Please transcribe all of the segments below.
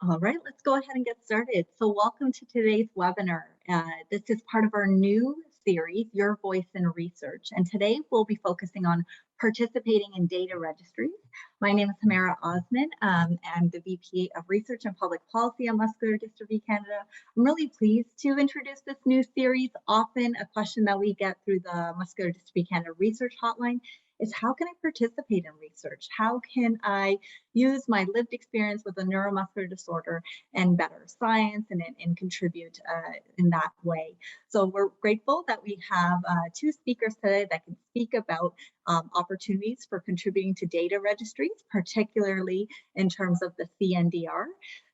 All right, let's go ahead and get started. So welcome to today's webinar. This is part of our new series, Your Voice in Research. And today we'll be focusing on participating in data registries. My name is Hamera Osman. I'm the VP of Research and Public Policy at Muscular Dystrophy Canada. I'm really pleased to introduce this new series. Often a question that we get through the Muscular Dystrophy Canada Research Hotline is how can I participate in research? How can I use my lived experience with a neuromuscular disorder and better science and contribute in that way? So we're grateful that we have two speakers today that can speak about opportunities for contributing to data registries, particularly in terms of the Cndr.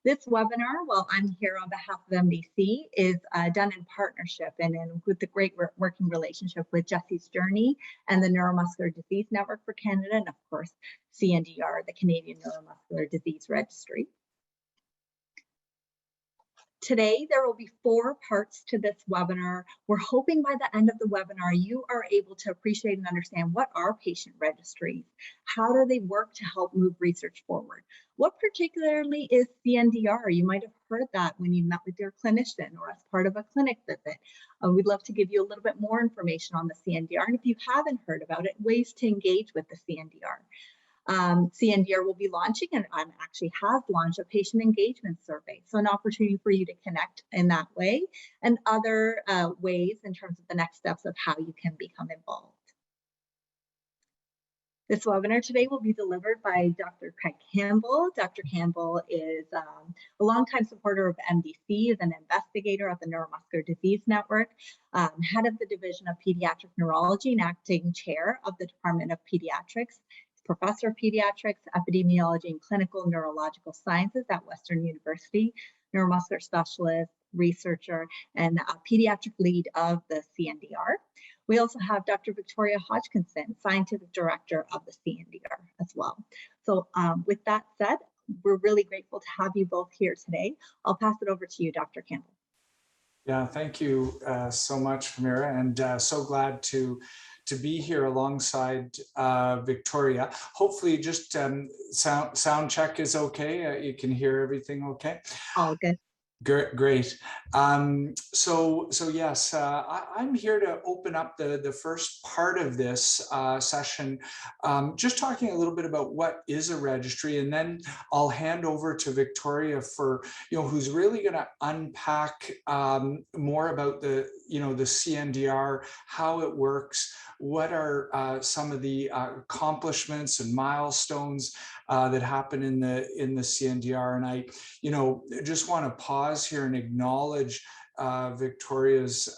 This webinar, while I'm here on behalf of MDC, is done in partnership and with the great working relationship with Jesse's Journey and the Neuromuscular Disease Network for Canada, and of course, Cndr, the Canadian Neuromuscular Disease Registry. Today, there will be 4 parts to this webinar. We're hoping by the end of the webinar, you are able to appreciate and understand what are patient registries, how do they work to help move research forward, what particularly is Cndr? You might have heard that when you met with your clinician or as part of a clinic visit. We'd love to give you a little bit more information on the Cndr, and if you haven't heard about it, ways to engage with the Cndr. Cndr will be launching and actually has launched a patient engagement survey. So an opportunity for you to connect in that way and other ways in terms of the next steps of how you can become involved. This webinar today will be delivered by Dr. Craig Campbell. Dr. Campbell is a longtime supporter of MDC, is an investigator at the Neuromuscular Disease Network, head of the Division of Pediatric Neurology and acting chair of the Department of Pediatrics, professor of pediatrics, epidemiology, and clinical neurological sciences at Western University, neuromuscular specialist, researcher, and pediatric lead of the Cndr. We also have Dr. Victoria Hodgkinson, scientific director of the Cndr as well. So with that said, we're really grateful to have you both here today. I'll pass it over to you, Dr. Campbell. Yeah, thank you so much, Hamera, and so glad to be here alongside Victoria. Hopefully just sound check is okay. You can hear everything okay? All good. Great. So yes, I'm here to open up the first part of this session, just talking a little bit about what is a registry, and then I'll hand over to Victoria for, who's really going to unpack more about the Cndr, how it works, what are some of the accomplishments and milestones that happen in the Cndr. And I, just want to pause here and acknowledge Victoria's,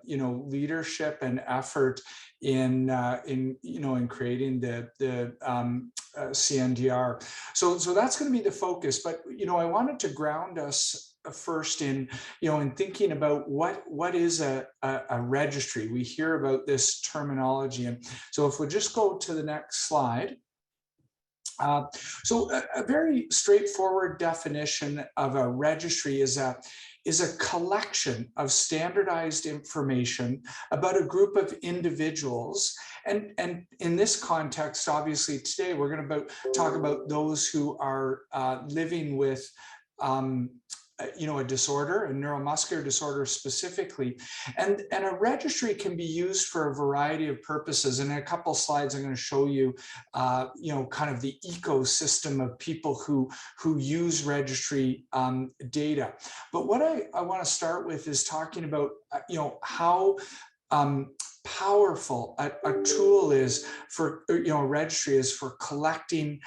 leadership and effort in creating the Cndr. So that's going to be the focus. But I wanted to ground us first in in thinking about what is a registry. We hear about this terminology, and so if we just go to the next slide. So a very straightforward definition of a registry is a collection of standardized information about a group of individuals. And in this context, obviously today we're going to talk about those who are living with a disorder, a neuromuscular disorder specifically. And a registry can be used for a variety of purposes. And in a couple of slides, I'm going to show you, kind of the ecosystem of people who use registry data. But what I want to start with is talking about, how powerful a tool is for, a registry is for collecting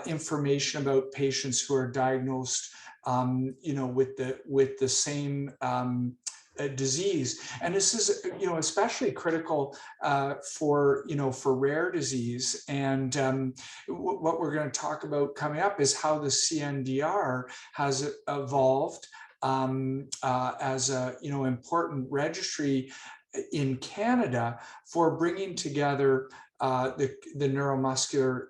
information about patients who are diagnosed with the same disease. And this is, especially critical for rare disease. And what we're going to talk about coming up is how the Cndr has evolved as a important registry in Canada for bringing together the neuromuscular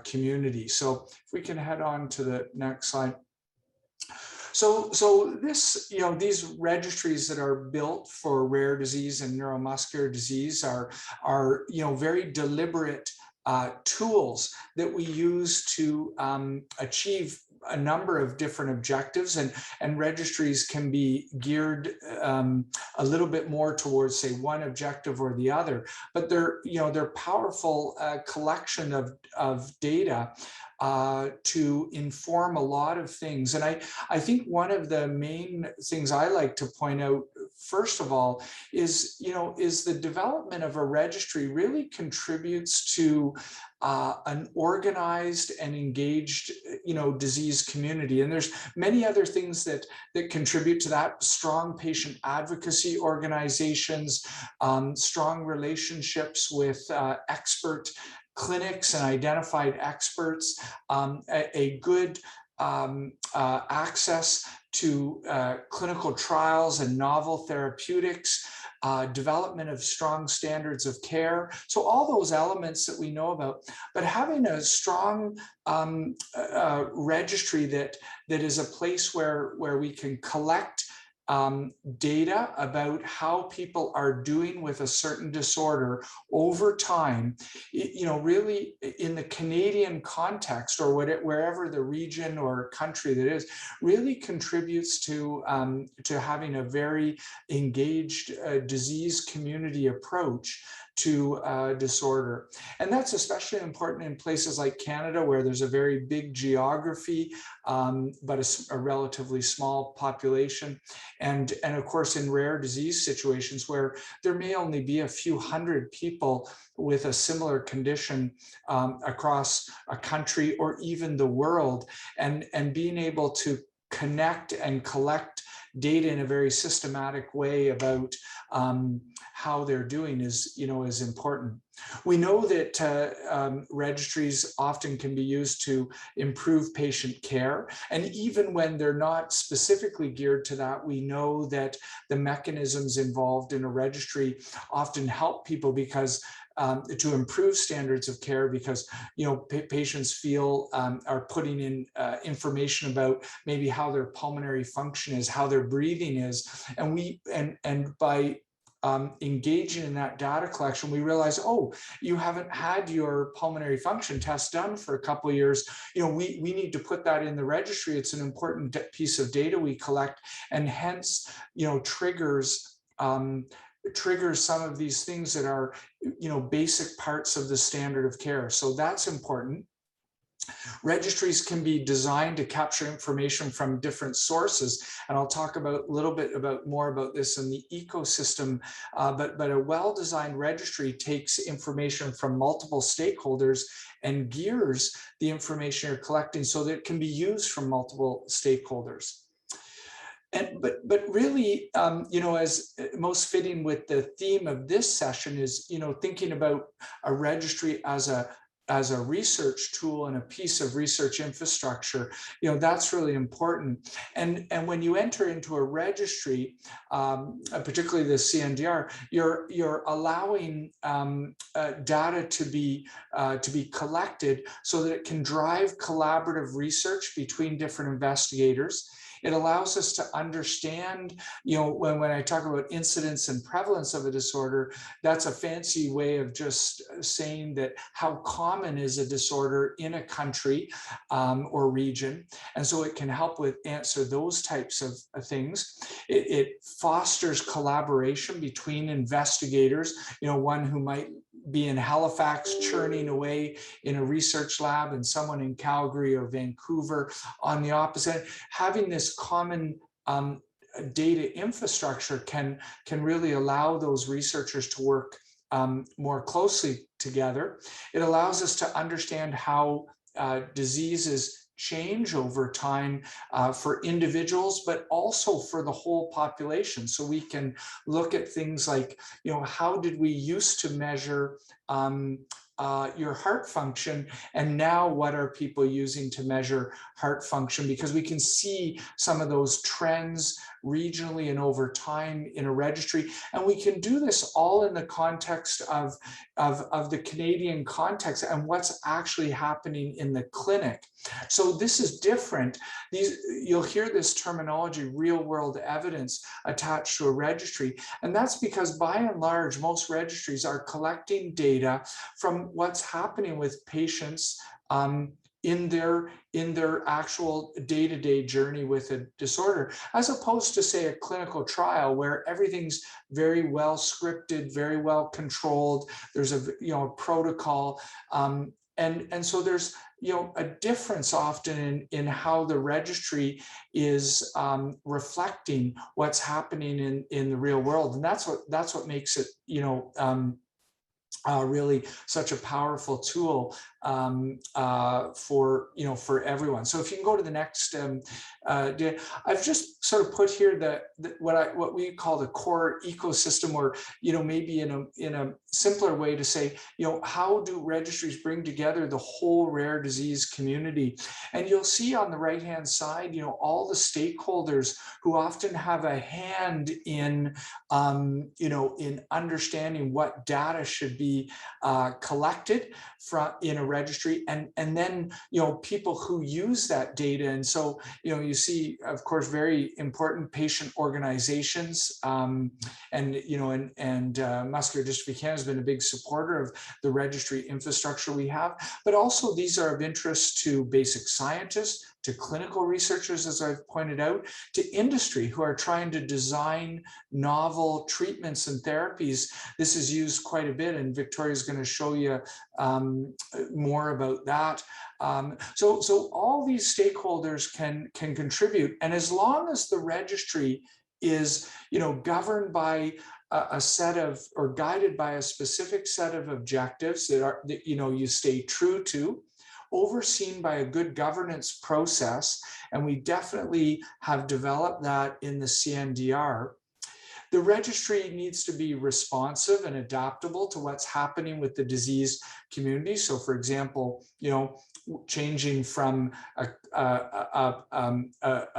community. So if we can head on to the next slide. So this, these registries that are built for rare disease and neuromuscular disease are very deliberate tools that we use to achieve a number of different objectives, and registries can be geared a little bit more towards, say, one objective or the other, but they're powerful collection of data to inform a lot of things. And I think one of the main things I like to point out, first of all, is the development of a registry really contributes to an organized and engaged, disease community. And there's many other things that contribute to that: strong patient advocacy organizations, strong relationships with expert clinics and identified experts, a good access to clinical trials and novel therapeutics, development of strong standards of care. So all those elements that we know about, but having a strong registry that is a place where we can collect data about how people are doing with a certain disorder over time, really in the Canadian context, or wherever the region or country that is, really contributes to having a very engaged disease community approach to disorder. And that's especially important in places like Canada, where there's a very big geography, but a relatively small population. And of course, in rare disease situations where there may only be a few hundred people with a similar condition across a country or even the world, and being able to connect and collect data in a very systematic way about how they're doing is important. We know that registries often can be used to improve patient care, and even when they're not specifically geared to that, we know that the mechanisms involved in a registry often help people because to improve standards of care, because patients feel are putting in information about maybe how their pulmonary function is, how their breathing is, and by engaging in that data collection, we realize, oh, you haven't had your pulmonary function test done for a couple of years. We need to put that in the registry. It's an important piece of data we collect, and hence, triggers some of these things that are, basic parts of the standard of care. So that's important. Registries can be designed to capture information from different sources, and I'll talk a little bit more about this in the ecosystem, but a well-designed registry takes information from multiple stakeholders and gears the information you're collecting so that it can be used from multiple stakeholders. But really, as most fitting with the theme of this session is, thinking about a registry as a research tool and a piece of research infrastructure, that's really important. And when you enter into a registry, particularly the Cndr, you're allowing data to be collected so that it can drive collaborative research between different investigators. It allows us to understand, when I talk about incidence and prevalence of a disorder, that's a fancy way of just saying that how common is a disorder in a country or region. And so it can help with answer those types of things. It fosters collaboration between investigators, one who might be in Halifax churning away in a research lab and someone in Calgary or Vancouver on the opposite. Having this common data infrastructure can really allow those researchers to work more closely together. It allows us to understand how diseases change over time for individuals, but also for the whole population. So we can look at things like, how did we used to measure your heart function, and now what are people using to measure heart function? Because we can see some of those trends regionally and over time in a registry, and we can do this all in the context of the Canadian context and what's actually happening in the clinic. So this is different. You'll hear this terminology, real world evidence, attached to a registry, and that's because by and large most registries are collecting data from what's happening with patients in their actual day-to-day journey with a disorder, as opposed to, say, a clinical trial where everything's very well scripted, very well controlled. There's a protocol, and so there's a difference often in how the registry is reflecting what's happening in the real world, and that's what makes it really such a powerful tool for everyone. So if you can go to the next, I've just sort of put here what we call the core ecosystem, or maybe in a simpler way to say, how do registries bring together the whole rare disease community? And you'll see on the right hand side, all the stakeholders who often have a hand in in understanding what data should be collected in a registry, and then people who use that data. And so you see, of course, very important patient organizations, and Muscular Dystrophy Canada has been a big supporter of the registry infrastructure we have, but also these are of interest to basic scientists, to clinical researchers, as I've pointed out, to industry who are trying to design novel treatments and therapies. This is used quite a bit, and Victoria's going to show you more about that. So all these stakeholders can contribute, and as long as the registry is governed by a set of, or guided by a specific set of objectives that you stay true to, overseen by a good governance process, and we definitely have developed that in the Cndr. The registry needs to be responsive and adaptable to what's happening with the disease community. So, for example, changing from a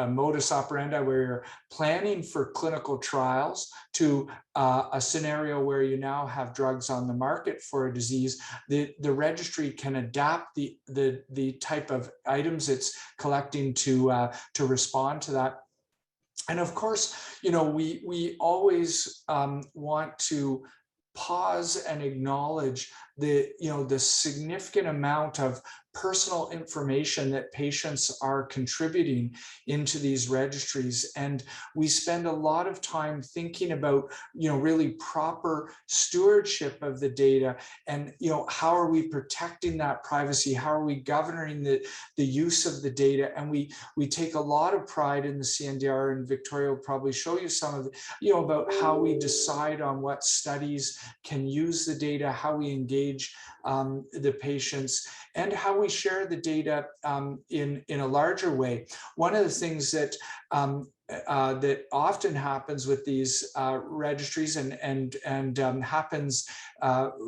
modus operandi where you're planning for clinical trials to a scenario where you now have drugs on the market for a disease, the registry can adapt the type of items it's collecting to respond to that. And of course, we always want to pause and acknowledge the significant amount of personal information that patients are contributing into these registries. And we spend a lot of time thinking about, really proper stewardship of the data, and, how are we protecting that privacy? How are we governing the use of the data? And we take a lot of pride in the Cndr, and Victoria will probably show you some of the, about how we decide on what studies can use the data, how we engage the patients, and how we share the data in a larger way. One of the things that that often happens with these registries and happens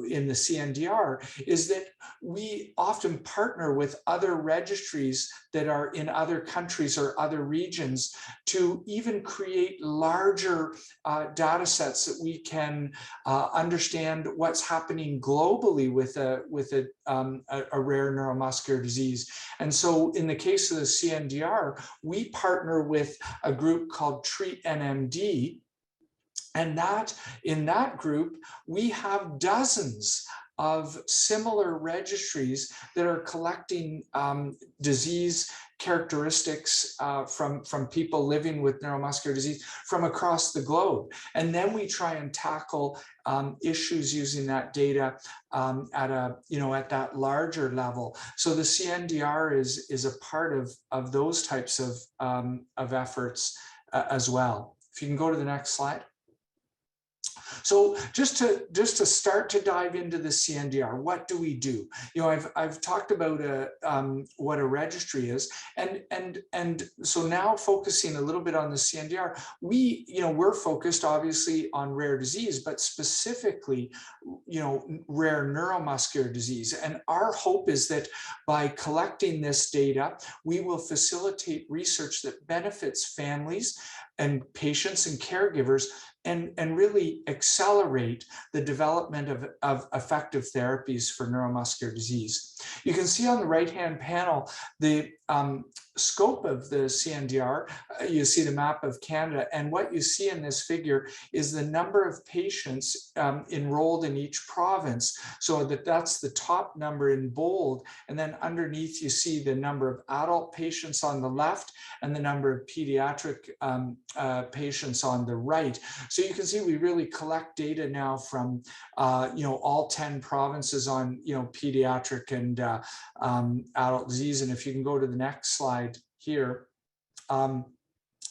in the Cndr is that we often partner with other registries that are in other countries or other regions to even create larger data sets that we can understand what's happening globally with a rare neuromuscular disease. And so in the case of the Cndr, we partner with a group called Treat NMD, and in that group we have dozens of similar registries that are collecting disease characteristics from people living with neuromuscular disease from across the globe. And then we try and tackle issues using that data at that larger level. So the Cndr is a part of those types of efforts as well. If you can go to the next slide. So just to start to dive into the Cndr, what do we do? I've talked about what a registry is, and so now focusing a little bit on the Cndr, we're focused obviously on rare disease, but specifically rare neuromuscular disease. And our hope is that by collecting this data, we will facilitate research that benefits families and patients and caregivers and really accelerate the development of effective therapies for neuromuscular disease. You can see on the right-hand panel the scope of the CNDR. You see the map of Canada, and what you see in this figure is the number of patients enrolled in each province. So that's the top number in bold, and then underneath you see the number of adult patients on the left and the number of pediatric patients on the right. So you can see we really collect data now from all 10 provinces on pediatric and adult disease. And if you can go to the next slide here.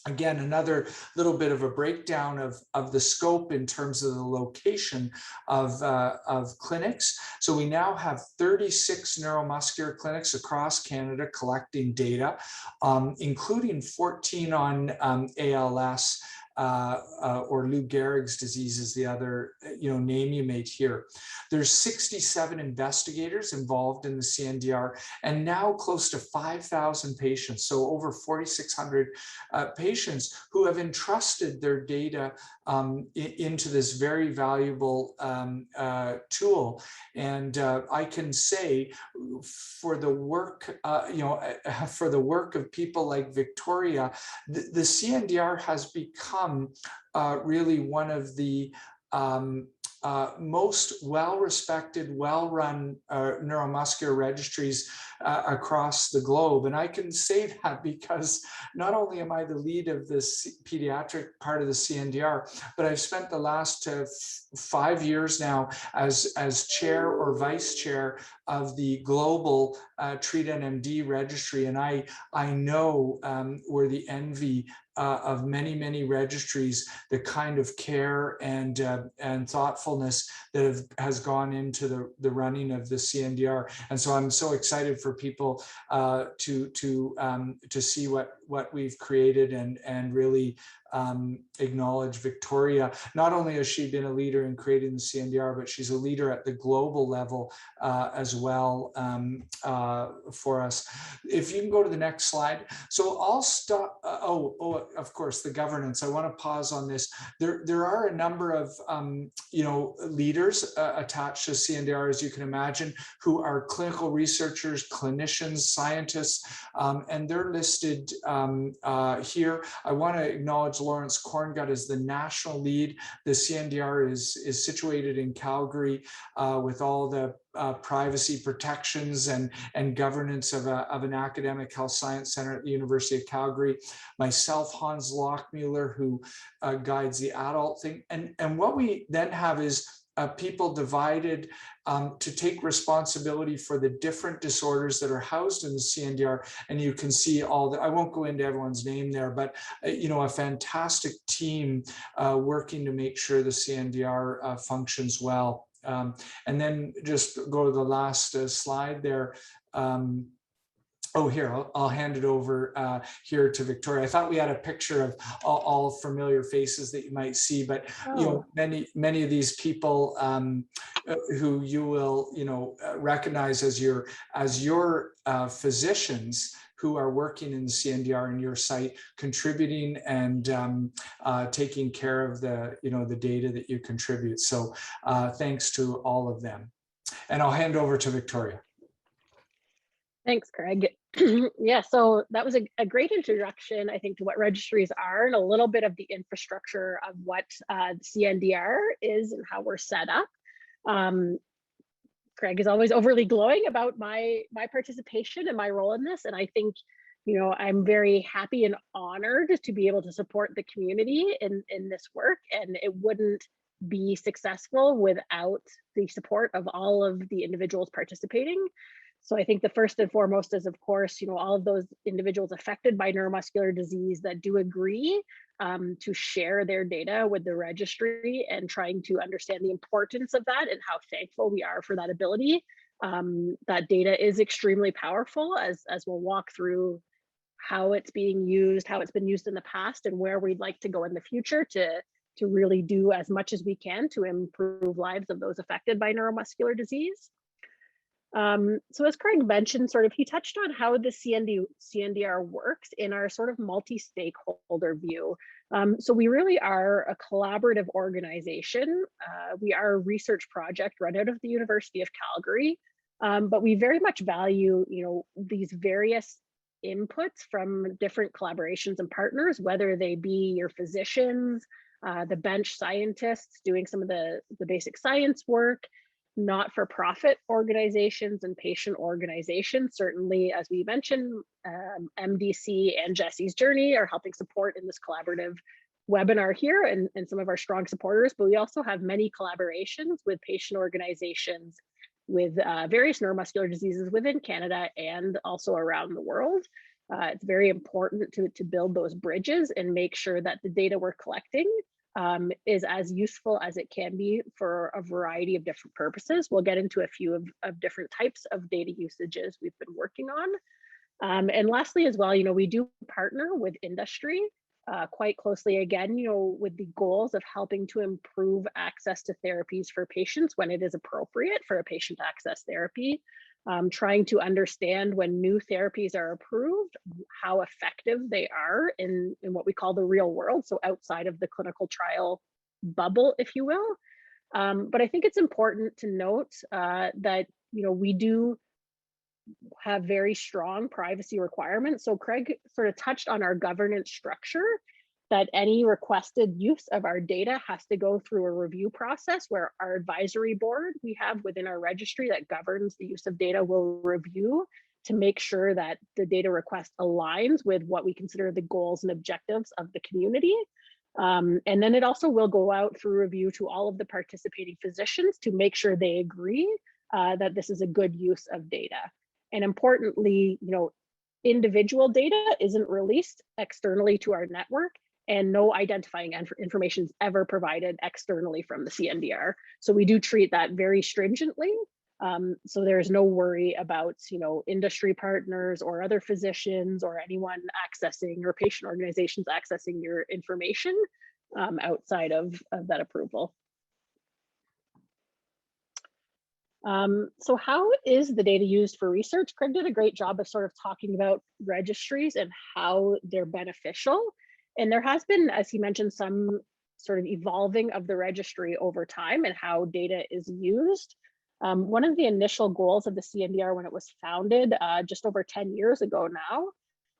Again, another little bit of a breakdown of the scope in terms of the location of clinics. So we now have 36 neuromuscular clinics across Canada collecting data, including 14 on ALS, or Lou Gehrig's disease is the other name you may hear. There's 67 investigators involved in the CNDR, and now close to 5,000 patients, so over 4,600 patients who have entrusted their data into this very valuable tool. And I can say, for the work, for the work of people like Victoria, the CNDR has become really one of the most well-respected, well-run neuromuscular registries across the globe. And I can say that because not only am I the lead of this pediatric part of the CNDR, but I've spent the last 5 years now as chair or vice chair of the global TreatNMD registry. And I know we're the envy of many registries, the kind of care and thoughtfulness that has gone into the running of the CNDR. And so I'm so excited for people to see what we've created and really acknowledge Victoria. Not only has she been a leader in creating the CNDR, but she's a leader at the global level as well for us. If you can go to the next slide. So I'll stop. Of course, the governance. I want to pause on this. There are a number of leaders attached to CNDR, as you can imagine, who are clinical researchers, clinicians, scientists, and they're listed here. I want to acknowledge Lawrence Korngut as the national lead. The CNDR is situated in Calgary with all the privacy protections and governance of an academic health science center at the University of Calgary. Myself, Hans Lochmuller, who guides the adult thing. And what we then have is people divided to take responsibility for the different disorders that are housed in the CNDR. And you can see all the, I won't go into everyone's name there, but a fantastic team working to make sure the CNDR functions well. And then just go to the last slide there. Here, I'll hand it over here to Victoria. I thought we had a picture of all familiar faces that you might see, but many of these people who you will recognize as your physicians who are working in the CNDR in your site, contributing and taking care of the data that you contribute. So thanks to all of them. And I'll hand over to Victoria. Thanks, Craig. Yeah, so that was a great introduction, I think, to what registries are and a little bit of the infrastructure of what CNDR is and how we're set up. Craig is always overly glowing about my participation and my role in this, and I think I'm very happy and honored to be able to support the community in this work, and it wouldn't be successful without the support of all of the individuals participating. So I think the first and foremost is, of course, all of those individuals affected by neuromuscular disease that do agree to share their data with the registry and trying to understand the importance of that and how thankful we are for that ability. That data is extremely powerful, as we'll walk through how it's being used, how it's been used in the past, and where we'd like to go in the future to really do as much as we can to improve lives of those affected by neuromuscular disease. So as Craig mentioned, sort of, he touched on how the CNDR works in our sort of multi-stakeholder view. So we really are a collaborative organization. We are a research project run out of the University of Calgary, but we very much value, these various inputs from different collaborations and partners, whether they be your physicians, the bench scientists doing some of the basic science work, not-for-profit organizations and patient organizations. Certainly, as we mentioned, MDC and Jesse's Journey are helping support in this collaborative webinar here, and some of our strong supporters, but we also have many collaborations with patient organizations with various neuromuscular diseases within Canada and also around the world. It's very important to build those bridges and make sure that the data we're collecting is as useful as it can be for a variety of different purposes. We'll get into a few of different types of data usages we've been working on. And lastly, as well, we do partner with industry quite closely, again, with the goals of helping to improve access to therapies for patients when it is appropriate for a patient to access therapy. Trying to understand when new therapies are approved, how effective they are in what we call the real world, so outside of the clinical trial bubble, if you will. But I think it's important to note that we do have very strong privacy requirements. So Craig sort of touched on our governance structure, that any requested use of our data has to go through a review process where our advisory board we have within our registry that governs the use of data will review to make sure that the data request aligns with what we consider the goals and objectives of the community. And then it also will go out through review to all of the participating physicians to make sure they agree that this is a good use of data. And importantly, individual data isn't released externally to our network, and no identifying information is ever provided externally from the Cndr. So we do treat that very stringently. So there's no worry about, industry partners or other physicians or anyone accessing or patient organizations accessing your information outside of that approval. So how is the data used for research? Craig did a great job of sort of talking about registries and how they're beneficial. And there has been, as he mentioned, some sort of evolving of the registry over time and how data is used. One of the initial goals of the Cndr when it was founded just over 10 years ago now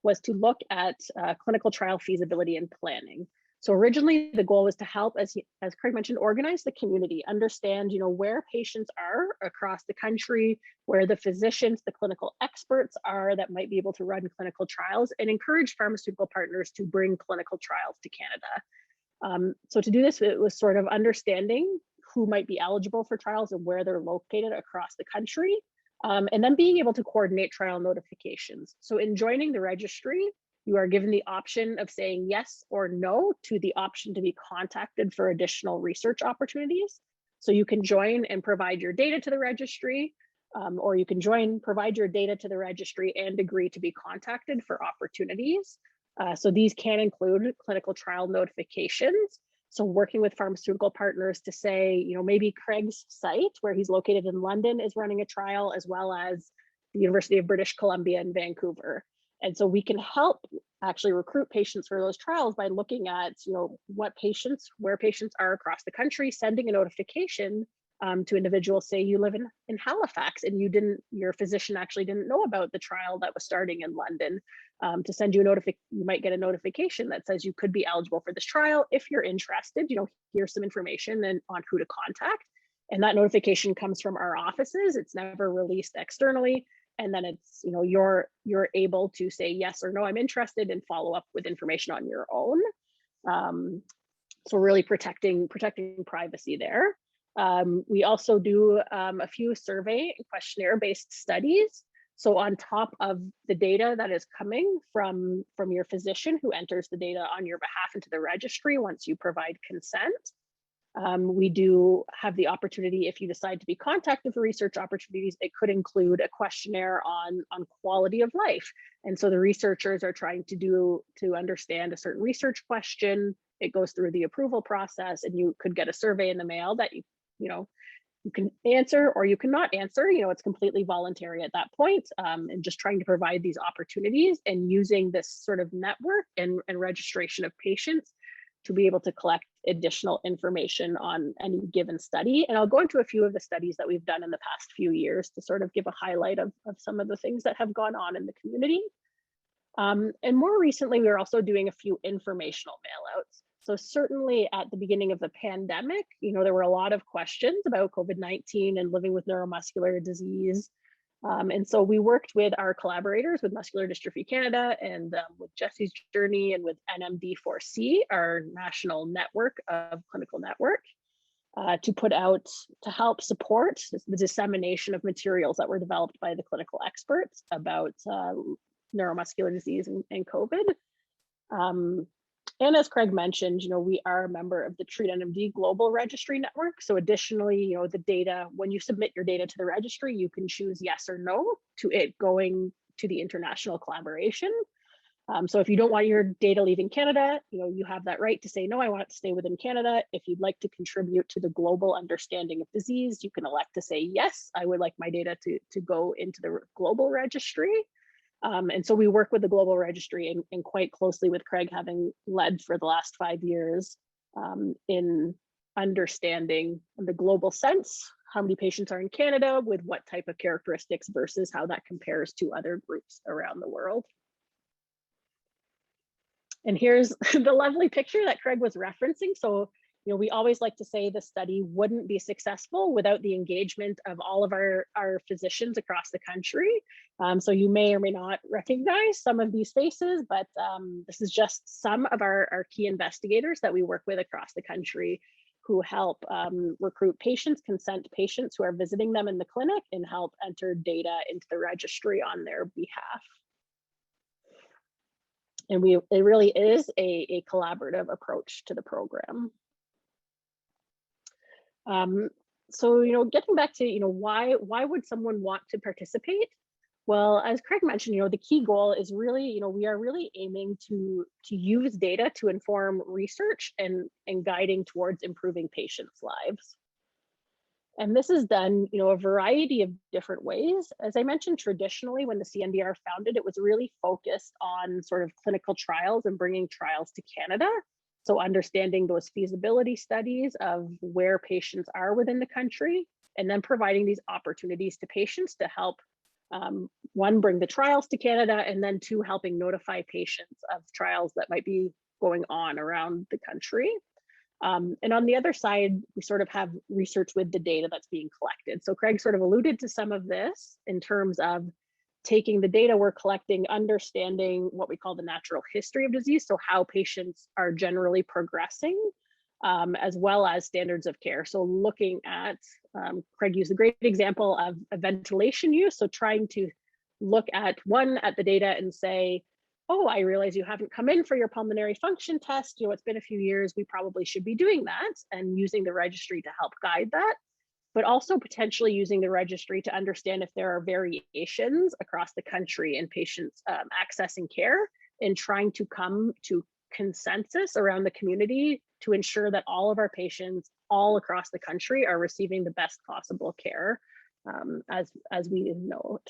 was to look at clinical trial feasibility and planning. So originally the goal was to help, as Craig mentioned, organize the community, understand where patients are across the country, where the physicians, the clinical experts are that might be able to run clinical trials, and encourage pharmaceutical partners to bring clinical trials to Canada. So to do this, it was sort of understanding who might be eligible for trials and where they're located across the country, and then being able to coordinate trial notifications. So in joining the registry, you are given the option of saying yes or no to the option to be contacted for additional research opportunities. So you can join and provide your data to the registry, or you can provide your data to the registry and agree to be contacted for opportunities. So these can include clinical trial notifications. So working with pharmaceutical partners to say, maybe Craig's site where he's located in London is running a trial, as well as the University of British Columbia in Vancouver. And so we can help actually recruit patients for those trials by looking at, where patients are across the country, sending a notification to individuals. Say you live in Halifax and your physician actually didn't know about the trial that was starting in London. To send you you might get a notification that says you could be eligible for this trial. If you're interested, here's some information on who to contact. And that notification comes from our offices. It's never released externally. And then it's, you're able to say yes or no, I'm interested, and follow up with information on your own. So really protecting privacy there. We also do a few survey and questionnaire-based studies. So on top of the data that is coming from your physician who enters the data on your behalf into the registry once you provide consent, we do have the opportunity, if you decide to be contacted for research opportunities, it could include a questionnaire on quality of life. And so the researchers are trying to understand a certain research question. It goes through the approval process, and you could get a survey in the mail that You can answer or you cannot answer, you know, it's completely voluntary at that point, and just trying to provide these opportunities and using this sort of network and registration of patients to be able to collect additional information on any given study. And I'll go into a few of the studies that we've done in the past few years to sort of give a highlight of some of the things that have gone on in the community. And more recently, we're also doing a few informational mailouts. So certainly at the beginning of the pandemic, you know, there were a lot of questions about COVID-19 and living with neuromuscular disease. And so we worked with our collaborators with Muscular Dystrophy Canada and with Jesse's Journey and with NMD4C, our national network of clinical network, to put out, to help support the dissemination of materials that were developed by the clinical experts about neuromuscular disease and COVID. And as Craig mentioned, you know, we are a member of the Treat NMD Global Registry Network. So additionally, you know, the data, when you submit your data to the registry, you can choose yes or no to it going to the international collaboration. So if you don't want your data leaving Canada, you know, you have that right to say, no, I want it to stay within Canada. If you'd like to contribute to the global understanding of disease, you can elect to say, yes, I would like my data to go into the global registry. And so we work with the global registry and quite closely with Craig, having led for the last 5 years in understanding the global sense, how many patients are in Canada with what type of characteristics versus how that compares to other groups around the world. And here's the lovely picture that Craig was referencing. So, you know, we always like to say the study wouldn't be successful without the engagement of all of our physicians across the country. So you may or may not recognize some of these faces, but this is just some of our key investigators that we work with across the country who help recruit patients, consent patients who are visiting them in the clinic, and help enter data into the registry on their behalf. And it really is a collaborative approach to the program. So, you know, getting back to, you know, why would someone want to participate? Well, as Craig mentioned, you know, the key goal is really, you know, we are really aiming to use data to inform research and guiding towards improving patients' lives. And this is done, you know, a variety of different ways. As I mentioned, traditionally, when the Cndr founded, it was really focused on sort of clinical trials and bringing trials to Canada. So understanding those feasibility studies of where patients are within the country, and then providing these opportunities to patients to help, one, bring the trials to Canada, and then two, helping notify patients of trials that might be going on around the country. And on the other side, we sort of have research with the data that's being collected. So Craig sort of alluded to some of this in terms of taking the data we're collecting, understanding what we call the natural history of disease, so how patients are generally progressing, as well as standards of care. So looking at, Craig used a great example of a ventilation use, so trying to look at the data and say, oh, I realize you haven't come in for your pulmonary function test. You know, it's been a few years, we probably should be doing that, and using the registry to help guide that, but also potentially using the registry to understand if there are variations across the country in patients accessing care, and trying to come to consensus around the community to ensure that all of our patients all across the country are receiving the best possible care, as we note.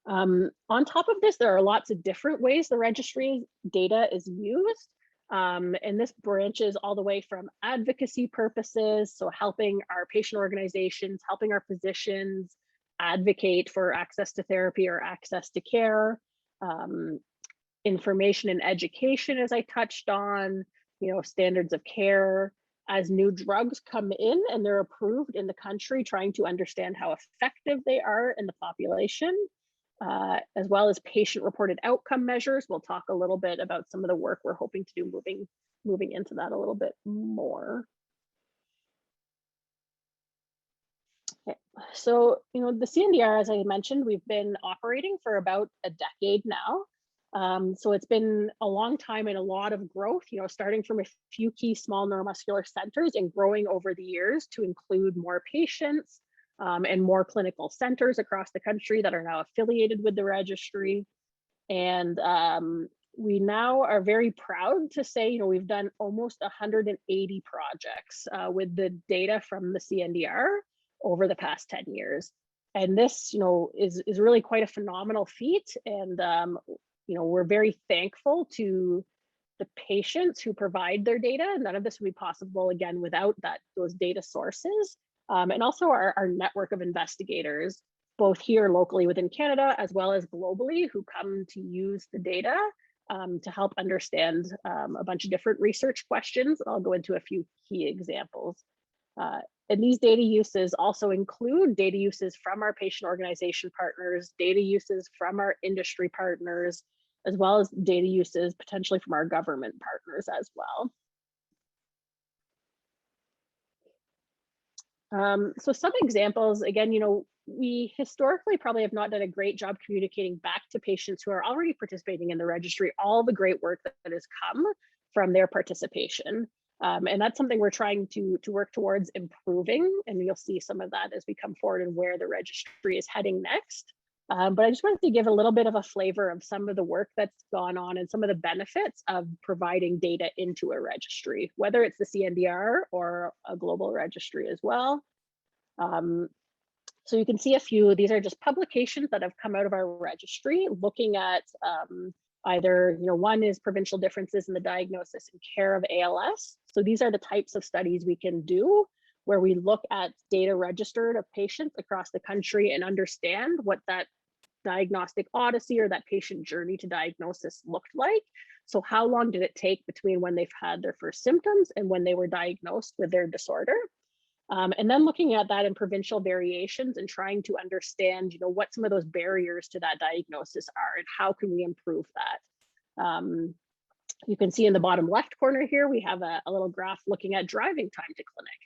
On top of this, there are lots of different ways the registry data is used. And this branches all the way from advocacy purposes, so helping our patient organizations, helping our physicians advocate for access to therapy or access to care, information and education, as I touched on, you know, standards of care, as new drugs come in and they're approved in the country, trying to understand how effective they are in the population. As well as patient-reported outcome measures. We'll talk a little bit about some of the work we're hoping to do moving into that a little bit more. Okay. So, you know, the Cndr, as I mentioned, we've been operating for about a decade now. So it's been a long time and a lot of growth, you know, starting from a few key small neuromuscular centers and growing over the years to include more patients, and more clinical centers across the country that are now affiliated with the registry. And we now are very proud to say, you know, we've done almost 180 projects with the data from the Cndr over the past 10 years. And this, you know, is really quite a phenomenal feat. And, you know, we're very thankful to the patients who provide their data. None of this would be possible, again, without those data sources. And also our network of investigators, both here locally within Canada, as well as globally, who come to use the data to help understand a bunch of different research questions. I'll go into a few key examples. And these data uses also include data uses from our patient organization partners, data uses from our industry partners, as well as data uses potentially from our government partners as well. So some examples, again, you know, we historically probably have not done a great job communicating back to patients who are already participating in the registry all the great work that has come from their participation. And that's something we're trying to work towards improving. And you'll see some of that as we come forward and where the registry is heading next. But I just wanted to give a little bit of a flavor of some of the work that's gone on and some of the benefits of providing data into a registry, whether it's the Cndr or a global registry as well. So you can see a few, these are just publications that have come out of our registry looking at either, you know, one is provincial differences in the diagnosis and care of ALS. So these are the types of studies we can do where we look at data registered of patients across the country and understand what that diagnostic odyssey or that patient journey to diagnosis looked like. So how long did it take between when they've had their first symptoms and when they were diagnosed with their disorder? And then looking at that in provincial variations and trying to understand, you know, what some of those barriers to that diagnosis are and how can we improve that. You can see in the bottom left corner here, we have a little graph looking at driving time to clinic.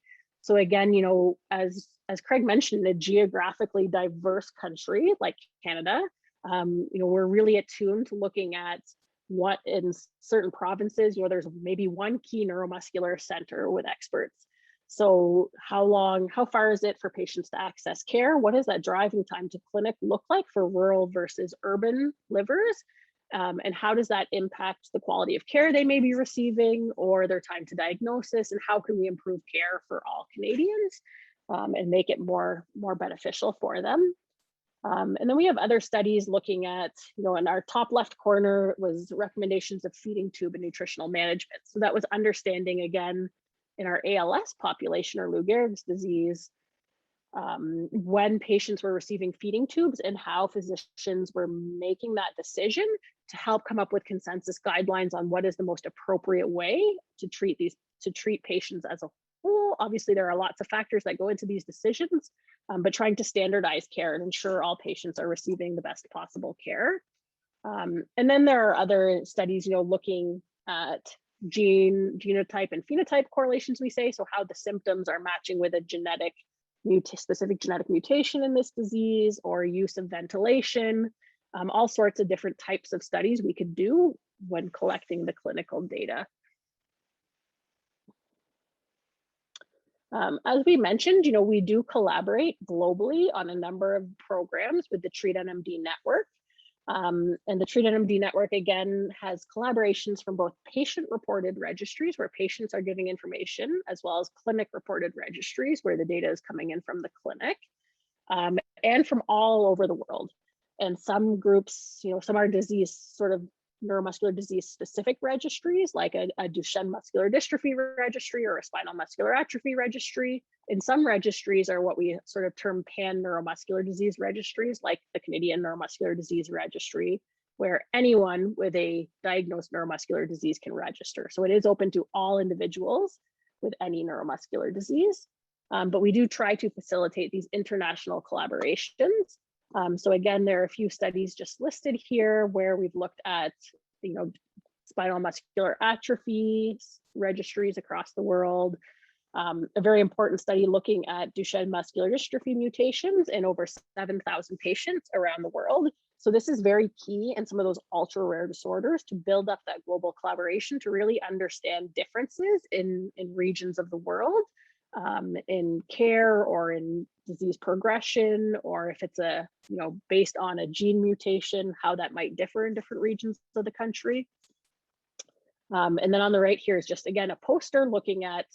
So again, you know, as Craig mentioned, a geographically diverse country like Canada, you know, we're really attuned to looking at what in certain provinces, you know, there's maybe one key neuromuscular center with experts. So how far is it for patients to access care? What does that driving time to clinic look like for rural versus urban livers? And how does that impact the quality of care they may be receiving or their time to diagnosis? And how can we improve care for all Canadians and make it more beneficial for them? And then we have other studies looking at, you know, in our top left corner was recommendations of feeding tube and nutritional management. So that was understanding, again, in our ALS population or Lou Gehrig's disease, when patients were receiving feeding tubes and how physicians were making that decision to help come up with consensus guidelines on what is the most appropriate way to treat patients as a whole. Obviously, there are lots of factors that go into these decisions, but trying to standardize care and ensure all patients are receiving the best possible care. And then there are other studies, you know, looking at genotype and phenotype correlations, we say, so how the symptoms are matching with a specific genetic mutation in this disease or use of ventilation, all sorts of different types of studies we could do when collecting the clinical data. As we mentioned, you know, we do collaborate globally on a number of programs with the Treat NMD network. And the Treat NMD network, again, has collaborations from both patient-reported registries where patients are giving information, as well as clinic-reported registries where the data is coming in from the clinic, and from all over the world. And some groups, you know, some are disease sort of neuromuscular disease specific registries like a Duchenne muscular dystrophy registry or a spinal muscular atrophy registry. And some registries are what we sort of term pan neuromuscular disease registries like the Canadian Neuromuscular Disease Registry, where anyone with a diagnosed neuromuscular disease can register. So it is open to all individuals with any neuromuscular disease. But we do try to facilitate these international collaborations. So again, there are a few studies just listed here where we've looked at, you know, spinal muscular atrophy registries across the world. A very important study looking at Duchenne muscular dystrophy mutations in over 7,000 patients around the world. So this is very key in some of those ultra rare disorders to build up that global collaboration to really understand differences in regions of the world in care or in disease progression, or if it's a, based on a gene mutation, how that might differ in different regions of the country. And then on the right here is just, again, a poster looking at,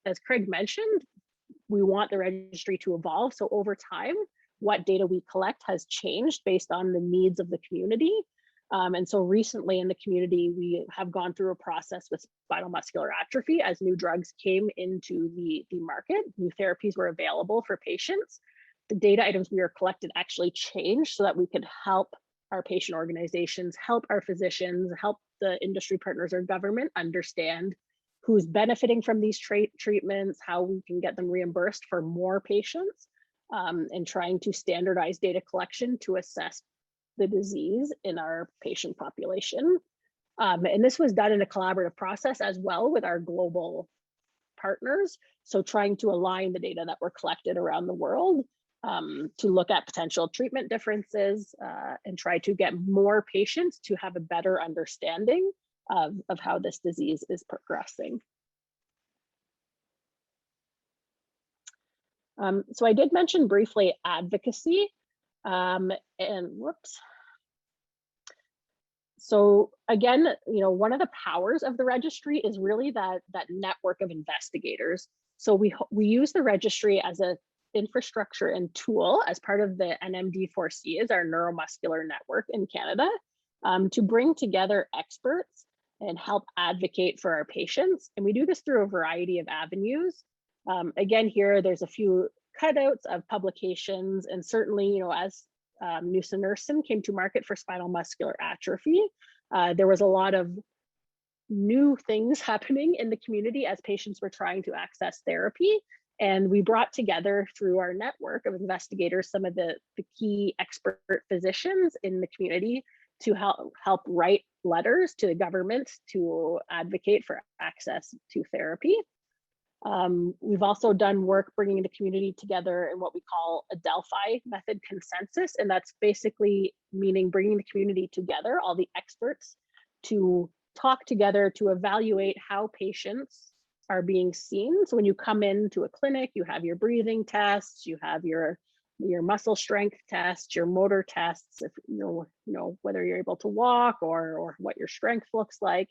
as Craig mentioned, we want the registry to evolve. So over time, what data we collect has changed based on the needs of the community. And so recently in the community, we have gone through a process with spinal muscular atrophy as new drugs came into the market, new therapies were available for patients. The data items we were collected actually changed so that we could help our patient organizations, help our physicians, help the industry partners or government understand who's benefiting from these treatments, how we can get them reimbursed for more patients, and trying to standardize data collection to assess the disease in our patient population. And this was done in a collaborative process as well with our global partners. So trying to align the data that were collected around the world to look at potential treatment differences and try to get more patients to have a better understanding of how this disease is progressing. So I did mention briefly advocacy, and whoops. So again, one of the powers of the registry is really that network of investigators. So we use the registry as a infrastructure and tool as part of the NMD4C, is our neuromuscular network in Canada, to bring together experts and help advocate for our patients. And we do this through a variety of avenues. Again, here, there's a few cutouts of publications, and certainly, as nusinersen came to market for spinal muscular atrophy, there was a lot of new things happening in the community as patients were trying to access therapy. And we brought together through our network of investigators some of the key expert physicians in the community to help write letters to the government to advocate for access to therapy. We've also done work bringing the community together in what we call a Delphi method consensus. And that's basically meaning bringing the community together, all the experts, to talk together to evaluate how patients are being seen. So when you come into a clinic, you have your breathing tests, you have your muscle strength tests, your motor tests, if whether you're able to walk or what your strength looks like,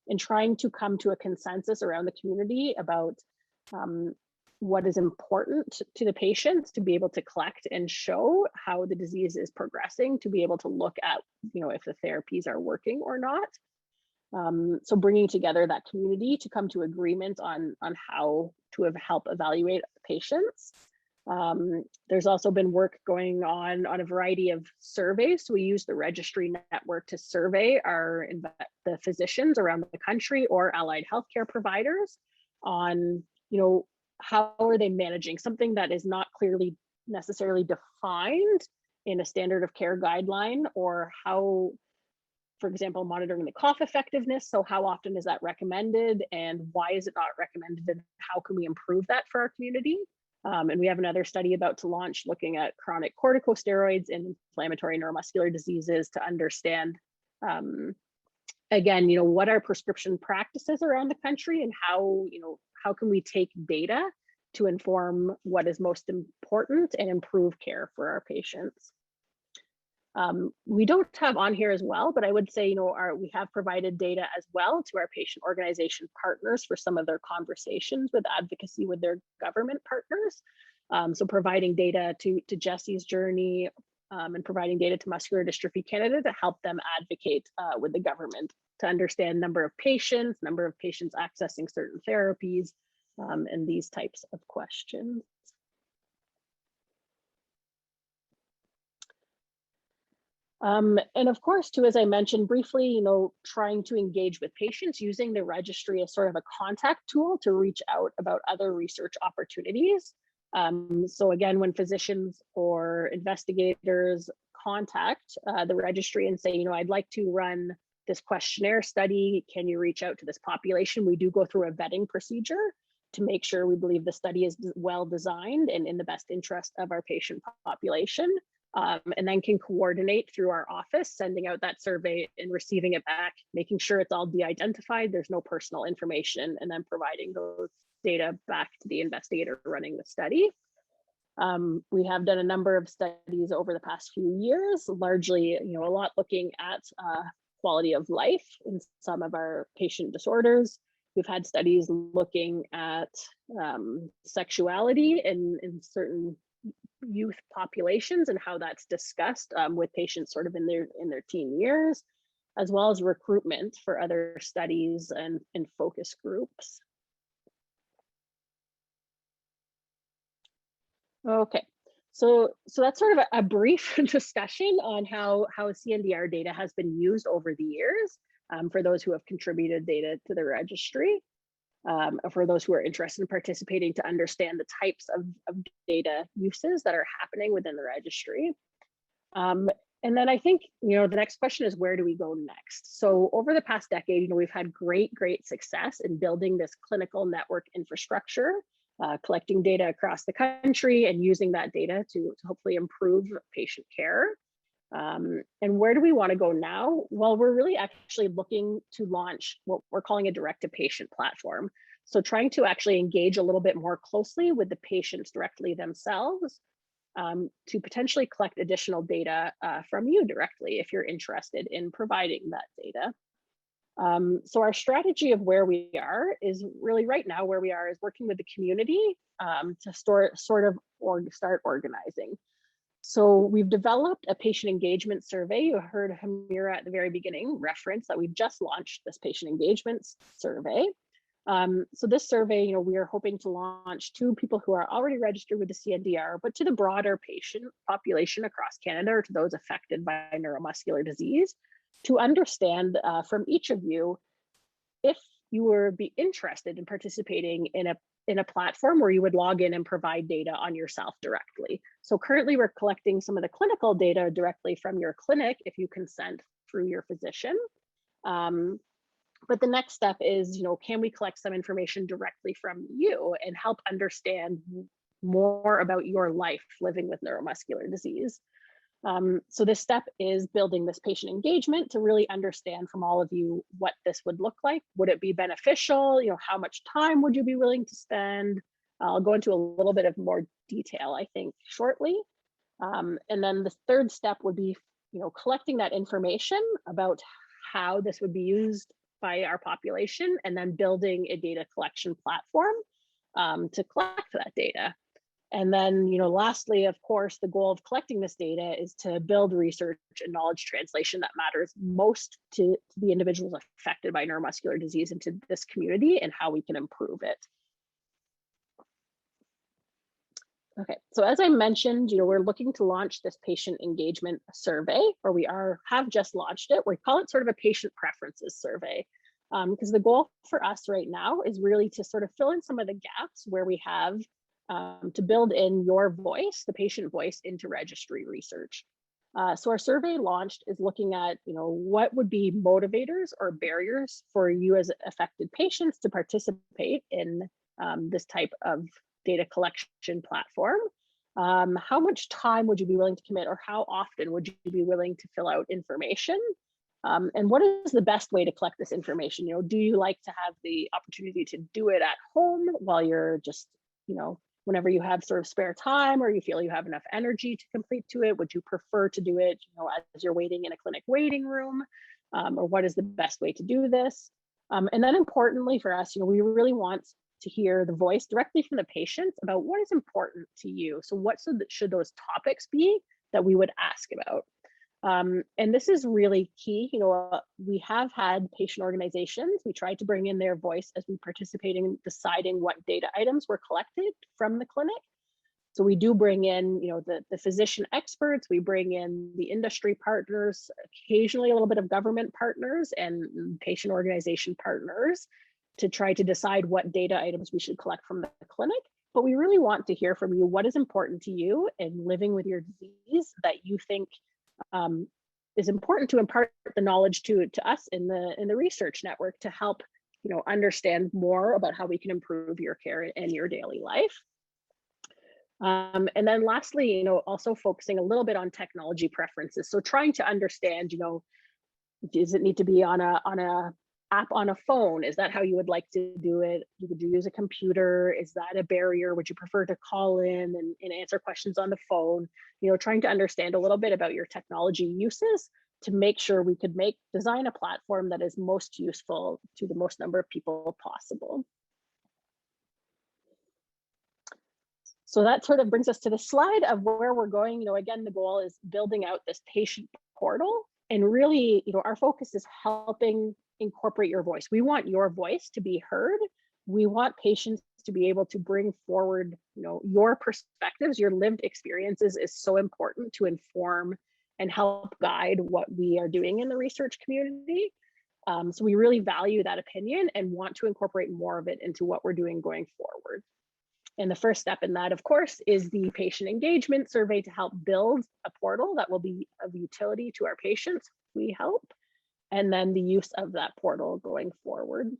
and trying to come to a consensus around the community about what is important to the patients to be able to collect and show how the disease is progressing, to be able to look at if the therapies are working or not. So bringing together that community to come to agreement on how to help evaluate patients. There's also been work going on a variety of surveys. So we use the registry network to survey the physicians around the country or allied healthcare providers on, how are they managing something that is not clearly necessarily defined in a standard of care guideline, or how, for example, monitoring the cough effectiveness. So how often is that recommended, and why is it not recommended, and how can we improve that for our community? And we have another study about to launch looking at chronic corticosteroids and inflammatory neuromuscular diseases to understand, again, what are prescription practices around the country, and how can we take data to inform what is most important and improve care for our patients. We don't have on here as well, but I would say, we have provided data as well to our patient organization partners for some of their conversations with advocacy with their government partners. So providing data to Jesse's journey and providing data to Muscular Dystrophy Canada to help them advocate with the government to understand number of patients accessing certain therapies, and these types of questions. And of course, too, as I mentioned briefly, trying to engage with patients using the registry as sort of a contact tool to reach out about other research opportunities. So again, when physicians or investigators contact the registry and say, I'd like to run this questionnaire study, can you reach out to this population? We do go through a vetting procedure to make sure we believe the study is well designed and in the best interest of our patient population. And then can coordinate through our office, sending out that survey and receiving it back, making sure it's all de-identified, there's no personal information, and then providing data back to the investigator running the study. We have done a number of studies over the past few years, largely, a lot looking at quality of life in some of our patient disorders. We've had studies looking at sexuality in certain youth populations and how that's discussed with patients sort of in their teen years, as well as recruitment for other studies and focus groups. Okay, so that's sort of a brief discussion on how Cndr data has been used over the years for those who have contributed data to the registry. For those who are interested in participating to understand the types of data uses that are happening within the registry. And then I think, the next question is, where do we go next? So over the past decade, we've had great success in building this clinical network infrastructure, collecting data across the country and using that data to hopefully improve patient care. And where do we want to go now? Well, we're really actually looking to launch what we're calling a direct-to-patient platform. So trying to actually engage a little bit more closely with the patients directly themselves to potentially collect additional data from you directly if you're interested in providing that data. So our strategy of where we are is really right now where we are is working with the community to start organizing. So we've developed a patient engagement survey. You heard Hamira at the very beginning reference that we've just launched this patient engagement survey. So this survey, we are hoping to launch to people who are already registered with the Cndr, but to the broader patient population across Canada, or to those affected by neuromuscular disease, to understand from each of you if you would be interested in participating in a platform where you would log in and provide data on yourself directly. So currently we're collecting some of the clinical data directly from your clinic if you consent through your physician. But the next step is, can we collect some information directly from you and help understand more about your life living with neuromuscular disease? So this step is building this patient engagement to really understand from all of you what this would look like. Would it be beneficial? How much time would you be willing to spend? I'll go into a little bit of more detail, I think, shortly. And then the third step would be, collecting that information about how this would be used by our population, and then building a data collection platform to collect that data. And then, lastly, of course, the goal of collecting this data is to build research and knowledge translation that matters most to the individuals affected by neuromuscular disease and to this community, and how we can improve it. Okay, so as I mentioned, we're looking to launch this patient engagement survey, or we have just launched it. We call it sort of a patient preferences survey, because the goal for us right now is really to sort of fill in some of the gaps where we have to build in your voice, the patient voice, into registry research. So our survey launched is looking at, what would be motivators or barriers for you as affected patients to participate in this type of data collection platform. How much time would you be willing to commit, or how often would you be willing to fill out information? And what is the best way to collect this information? Do you like to have the opportunity to do it at home while you're just, whenever you have sort of spare time, or you feel you have enough energy to complete to it? Would you prefer to do it, as you're waiting in a clinic waiting room? Or what is the best way to do this? And then importantly for us, we really want to hear the voice directly from the patients about what is important to you. So what should those topics be that we would ask about? And this is really key. We have had patient organizations. We tried to bring in their voice as we participate in deciding what data items were collected from the clinic. So we do bring in, the physician experts. We bring in the industry partners, occasionally a little bit of government partners and patient organization partners, to try to decide what data items we should collect from the clinic. But we really want to hear from you what is important to you in living with your disease that you think is important to impart the knowledge to us in the research network, to help understand more about how we can improve your care and your daily life. And then lastly, also focusing a little bit on technology preferences. So trying to understand, does it need to be on a app on a phone? Is that how you would like to do it? Would you use a computer? Is that a barrier? Would you prefer to call in and answer questions on the phone? You know, trying to understand a little bit about your technology uses to make sure we could design a platform that is most useful to the most number of people possible. So that sort of brings us to the slide of where we're going. You know, again, the goal is building out this patient portal, and really, you know, our focus is helping incorporate your voice. We want your voice to be heard. We want patients to be able to bring forward, you know, your perspectives, your lived experiences is so important to inform and help guide what we are doing in the research community. So we really value that opinion and want to incorporate more of it into what we're doing going forward. And the first step in that, of course, is the patient engagement survey to help build a portal that will be of utility to our patients. We help, and then the use of that portal going forward.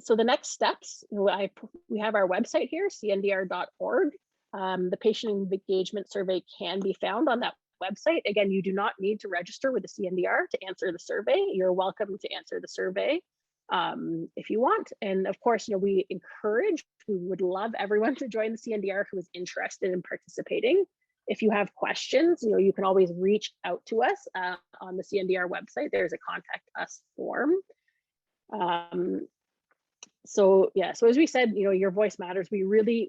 So the next steps, you know, we have our website here, cndr.org. The patient engagement survey can be found on that website. Again, you do not need to register with the Cndr to answer the survey. You're welcome to answer the survey if you want. And of course, you know, we would love everyone to join the Cndr who is interested in participating. If you have questions, you know, you can always reach out to us on the Cndr website. There's a contact us form. So yeah, so as we said, you know, your voice matters. We really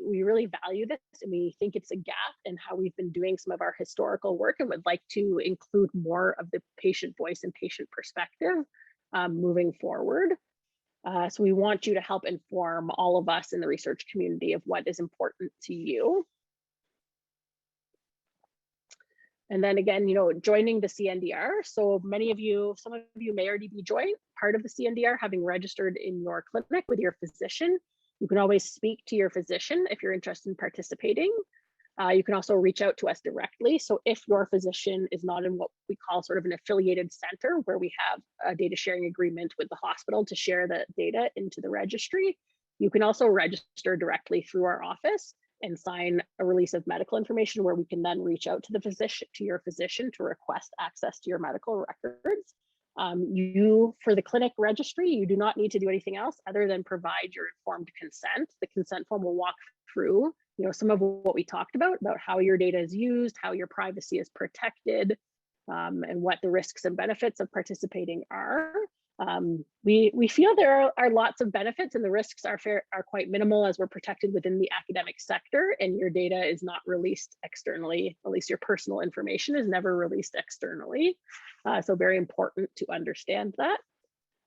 value this, and we think it's a gap in how we've been doing some of our historical work, and would like to include more of the patient voice and patient perspective moving forward. So we want you to help inform all of us in the research community of what is important to you. And then again, you know, joining the Cndr. So some of you may already be part of the Cndr, having registered in your clinic with your physician. You can always speak to your physician if you're interested in participating. You can also reach out to us directly. So if your physician is not in what we call sort of an affiliated center, where we have a data sharing agreement with the hospital to share the data into the registry, you can also register directly through our office and sign a release of medical information, where we can then reach out to your physician to request access to your medical records. For the clinic registry, you do not need to do anything else other than provide your informed consent. The consent form will walk through, you know, some of what we talked about how your data is used, how your privacy is protected, and what the risks and benefits of participating are. We feel there are lots of benefits, and the risks are quite minimal, as we're protected within the academic sector, and your data is not released externally. At least your personal information is never released externally. So very important to understand that.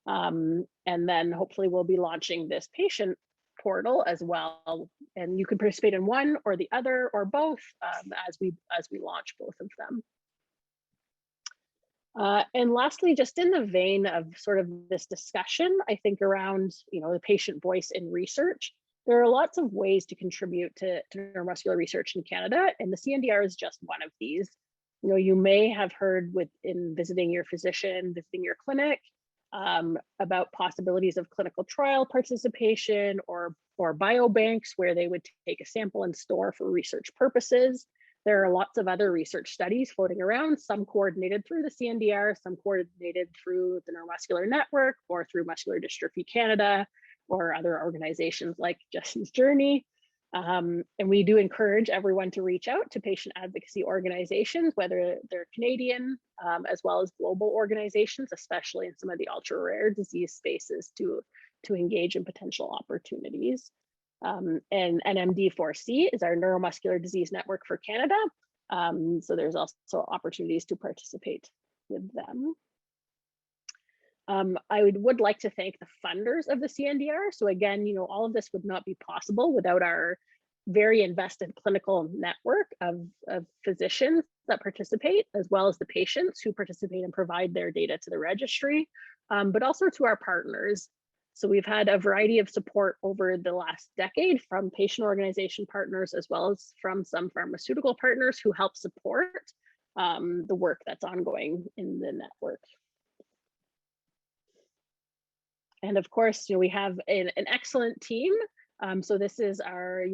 And then hopefully we'll be launching this patient portal as well, and you can participate in one or the other or both as we launch both of them. And lastly, just in the vein of sort of this discussion, I think around, you know, the patient voice in research, there are lots of ways to contribute to neuromuscular research in Canada, and the Cndr is just one of these. You know, you may have heard in visiting your physician, visiting your clinic, about possibilities of clinical trial participation or biobanks where they would take a sample and store for research purposes. There are lots of other research studies floating around, some coordinated through the Cndr, some coordinated through the Neuromuscular Network or through Muscular Dystrophy Canada or other organizations like Justin's Journey. And we do encourage everyone to reach out to patient advocacy organizations, whether they're Canadian as well as global organizations, especially in some of the ultra rare disease spaces, to engage in potential opportunities. And NMD4C is our Neuromuscular Disease Network for Canada. So there's also opportunities to participate with them. I would like to thank the funders of the Cndr. So again, you know, all of this would not be possible without our very invested clinical network of physicians that participate, as well as the patients who participate and provide their data to the registry, but also to our partners. So we've had a variety of support over the last decade from patient organization partners, as well as from some pharmaceutical partners who help support the work that's ongoing in the network. And of course, you know, we have an excellent team. So this is our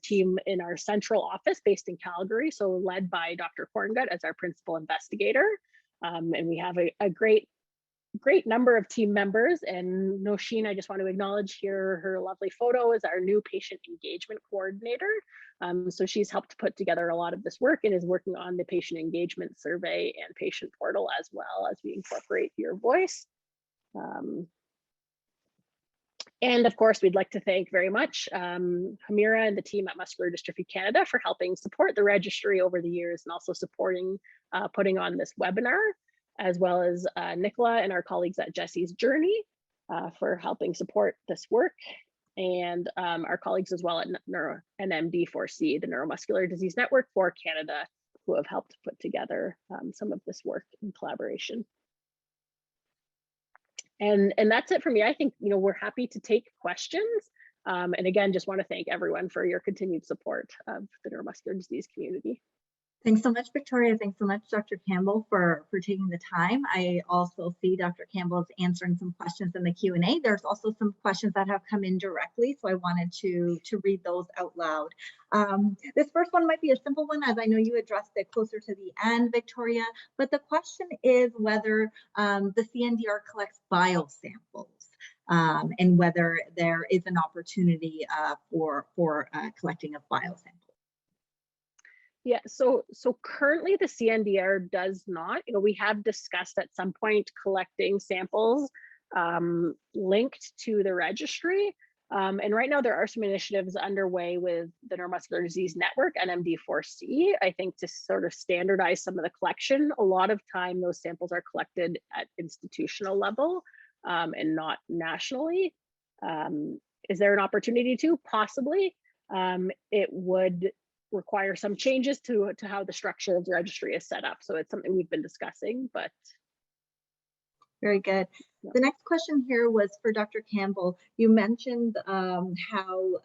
team in our central office based in Calgary. So led by Dr. Horngut as our principal investigator. And we have a great great number of team members, and Nosheen, I just want to acknowledge here her lovely photo is our new patient engagement coordinator. So she's helped put together a lot of this work and is working on the patient engagement survey and patient portal as well as we incorporate your voice. And of course, we'd like to thank very much Hamira and the team at Muscular Dystrophy Canada for helping support the registry over the years and also supporting putting on this webinar, as well as Nicola and our colleagues at Jesse's Journey for helping support this work, and our colleagues as well at NMD4C, the Neuromuscular Disease Network for Canada, who have helped put together some of this work in collaboration. And that's it for me. I think, we're happy to take questions. And again, just want to thank everyone for your continued support of the neuromuscular disease community. Thanks so much, Victoria. Thanks so much, Dr. Campbell, for taking the time. I also see Dr. Campbell is answering some questions in the Q&A. There's also some questions that have come in directly, so I wanted to read those out loud. This first one might be a simple one, as I know you addressed it closer to the end, Victoria, but the question is whether the Cndr collects biosamples and whether there is an opportunity for collecting of biosamples. Yeah, so currently the Cndr does not. We have discussed at some point collecting samples linked to the registry. And right now there are some initiatives underway with the Neuromuscular Disease Network, NMD4C, I think, to sort of standardize some of the collection. A lot of time those samples are collected at institutional level and not nationally. Is there an opportunity to? Possibly. It would require some changes to how the structure of the registry is set up. So it's something we've been discussing, but. Very good. Yeah. The next question here was for Dr. Campbell. You mentioned how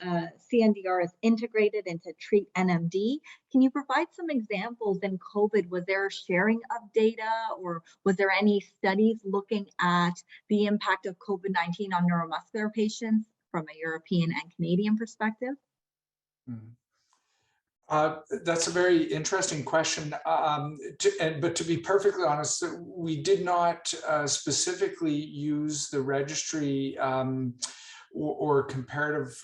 Cndr is integrated into Treat NMD. Can you provide some examples in COVID? Was there sharing of data, or was there any studies looking at the impact of COVID-19 on neuromuscular patients from a European and Canadian perspective? Mm-hmm. That's a very interesting question, but to be perfectly honest, we did not specifically use the registry or comparative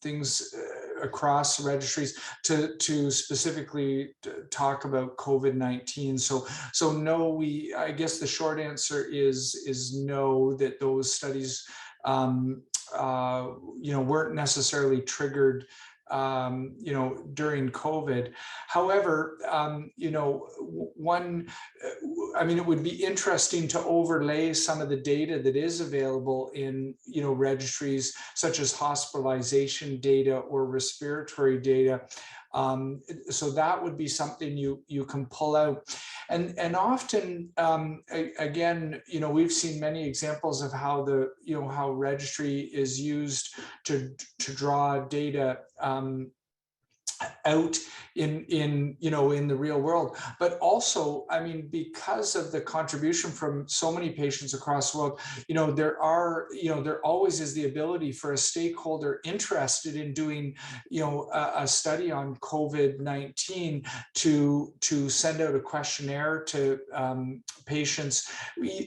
things across registries to specifically talk about COVID-19. So no, I guess the short answer is no, that those studies weren't necessarily triggered during COVID. However, it would be interesting to overlay some of the data that is available in, registries such as hospitalization data or respiratory data. So that would be something you can pull out. And often, again, we've seen many examples of how how registry is used to draw data out in the real world, but also, because of the contribution from so many patients across the world, there always is the ability for a stakeholder interested in doing, a study on COVID-19 to send out a questionnaire to patients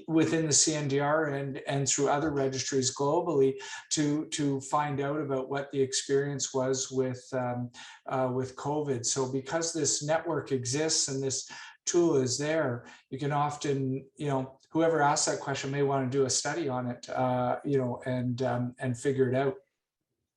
within the Cndr and through other registries globally to find out about what the experience was with COVID. So because this network exists and this tool is there, you can often, whoever asks that question may want to do a study on it, and figure it out.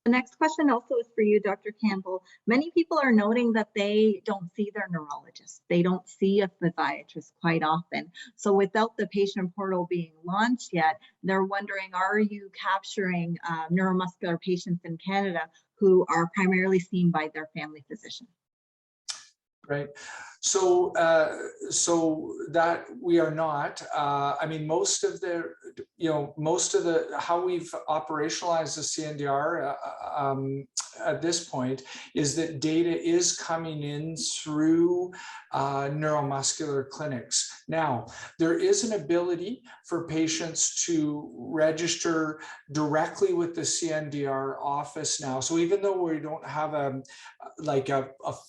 The next question also is for you, Dr. Campbell. Many people are noting that they don't see their neurologist. They don't see a physiatrist quite often. So without the patient portal being launched yet, they're wondering, are you capturing neuromuscular patients in Canada who are primarily seen by their family physician? Right. So that we are not. Most of the how we've operationalized the Cndr at this point is that data is coming in through neuromuscular clinics. Now, there is an ability for patients to register directly with the CNDR office now. So even though we don't have a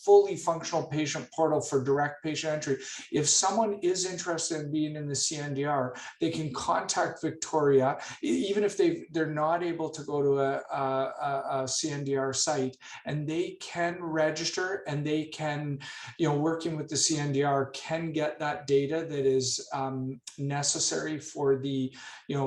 fully functional patient portal for direct patient entry, if someone is interested in being in the CNDR, they can contact Victoria, even if they're not able to go to a CNDR site, and they can register, and they can, working with the CNDR, can get that data that is necessary for the,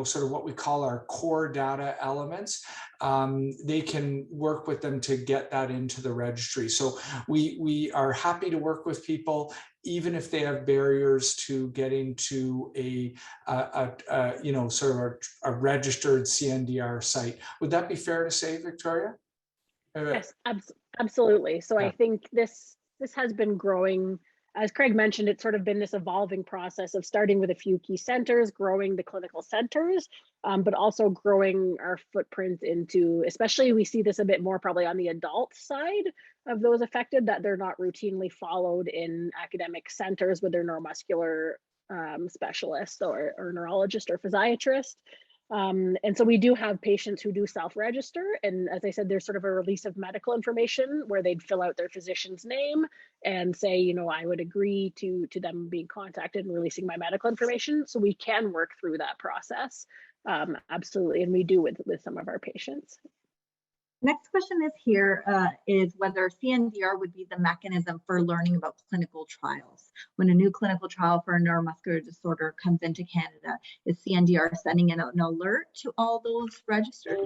sort of what we call our core data elements. They can work with them to get that into the registry. So we are happy to work with people, even if they have barriers to getting to a registered CNDR site. Would that be fair to say, Victoria? Yes, absolutely. So Yeah. I think this has been growing. As Craig mentioned, it's sort of been this evolving process of starting with a few key centers, growing the clinical centers, but also growing our footprint into, especially we see this a bit more probably on the adult side of those affected, that they're not routinely followed in academic centers with their neuromuscular specialist or neurologist or physiatrist. And so we do have patients who do self-register. And as I said, there's sort of a release of medical information where they'd fill out their physician's name and say, I would agree to them being contacted and releasing my medical information. So we can work through that process. Absolutely. And we do with some of our patients. Next question is whether CNDR would be the mechanism for learning about clinical trials. When a new clinical trial for a neuromuscular disorder comes into Canada, is CNDR sending out an alert to all those registered?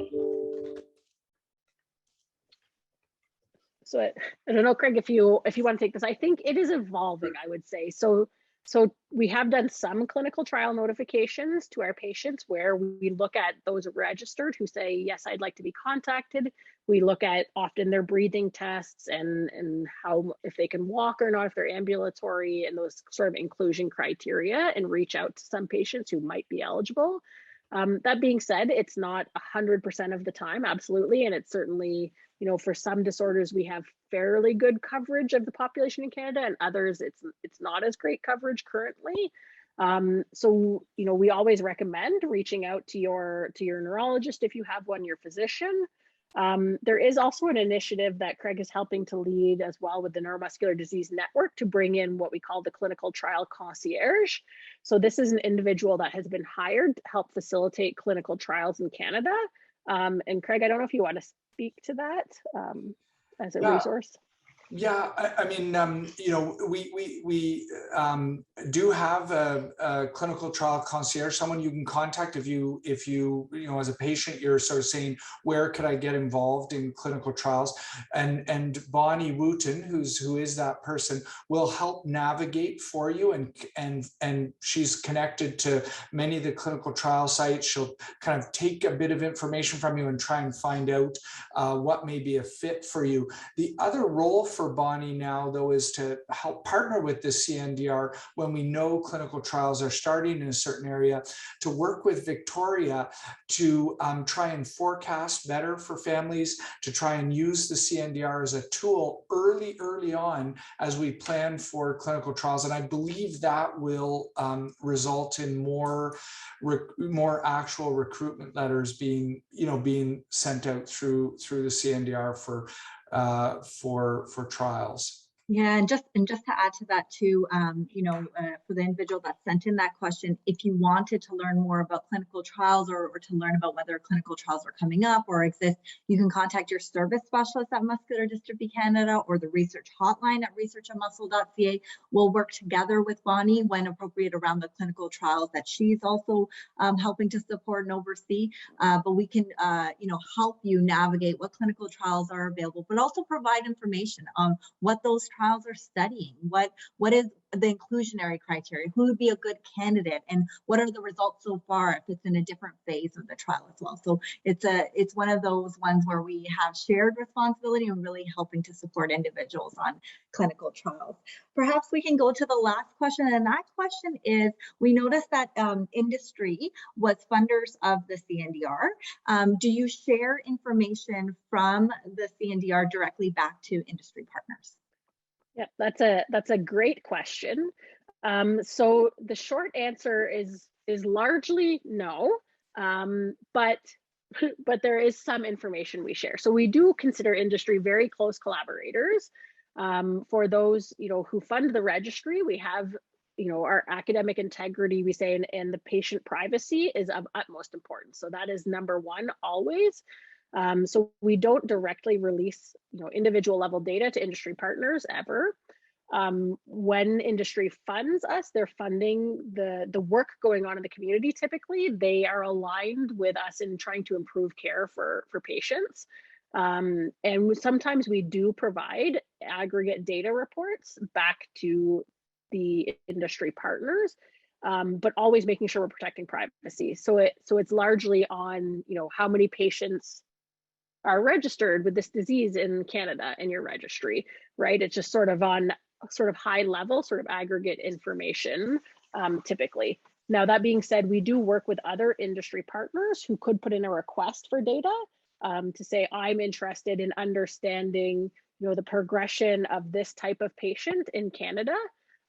So I don't know, Craig, if you want to take this. I think it is evolving, I would say. So we have done some clinical trial notifications to our patients where we look at those registered who say, yes, I'd like to be contacted. We look at often their breathing tests and how, if they can walk or not, if they're ambulatory, and those sort of inclusion criteria, and reach out to some patients who might be eligible. That being said, it's not 100% of the time, absolutely. And it's certainly, for some disorders, we have fairly good coverage of the population in Canada, and others, it's not as great coverage currently. So, we always recommend reaching out to your neurologist if you have one, your physician. There is also an initiative that Craig is helping to lead as well with the Neuromuscular Disease Network to bring in what we call the clinical trial concierge. So this is an individual that has been hired to help facilitate clinical trials in Canada. And Craig, I don't know if you want to speak to that as a resource. Yeah, I mean, we do have a clinical trial concierge, someone you can contact if you as a patient, you're sort of saying, where could I get involved in clinical trials? And Bonnie Wooten, who is that person, will help navigate for you, and she's connected to many of the clinical trial sites. She'll kind of take a bit of information from you and try and find out what may be a fit for you. The other role for Bonnie now, though, is to help partner with the CNDR when we know clinical trials are starting in a certain area, to work with Victoria to try and forecast better for families, to try and use the CNDR as a tool early on as we plan for clinical trials. And I believe that will result in more actual recruitment letters being sent out through the CNDR for trials. Yeah, and just to add to that too, for the individual that sent in that question, if you wanted to learn more about clinical trials or to learn about whether clinical trials are coming up or exist, you can contact your service specialist at Muscular Dystrophy Canada or the research hotline at researchandmuscle.ca. We'll work together with Bonnie when appropriate around the clinical trials that she's also helping to support and oversee. But we can, help you navigate what clinical trials are available, but also provide information on what those trials are studying, what is the inclusionary criteria, who would be a good candidate, and what are the results so far if it's in a different phase of the trial as well. So it's one of those ones where we have shared responsibility and really helping to support individuals on clinical trials. Perhaps we can go to the last question, and that question is, we noticed that industry was funders of the Cndr. Do you share information from the Cndr directly back to industry partners? Yeah, that's a great question. So the short answer is largely no, but there is some information we share. So we do consider industry very close collaborators. For those who fund the registry, we have our academic integrity, we say, and the patient privacy is of utmost importance. So that is number one always. So we don't directly release individual level data to industry partners ever. When industry funds us, they're funding the work going on in the community. Typically, they are aligned with us in trying to improve care for patients. And sometimes we do provide aggregate data reports back to the industry partners, but always making sure we're protecting privacy. So it's largely on how many patients are registered with this disease in Canada in your registry, right? It's just sort of on high level, sort of aggregate information, typically. Now, that being said, we do work with other industry partners who could put in a request for data to say, I'm interested in understanding the progression of this type of patient in Canada.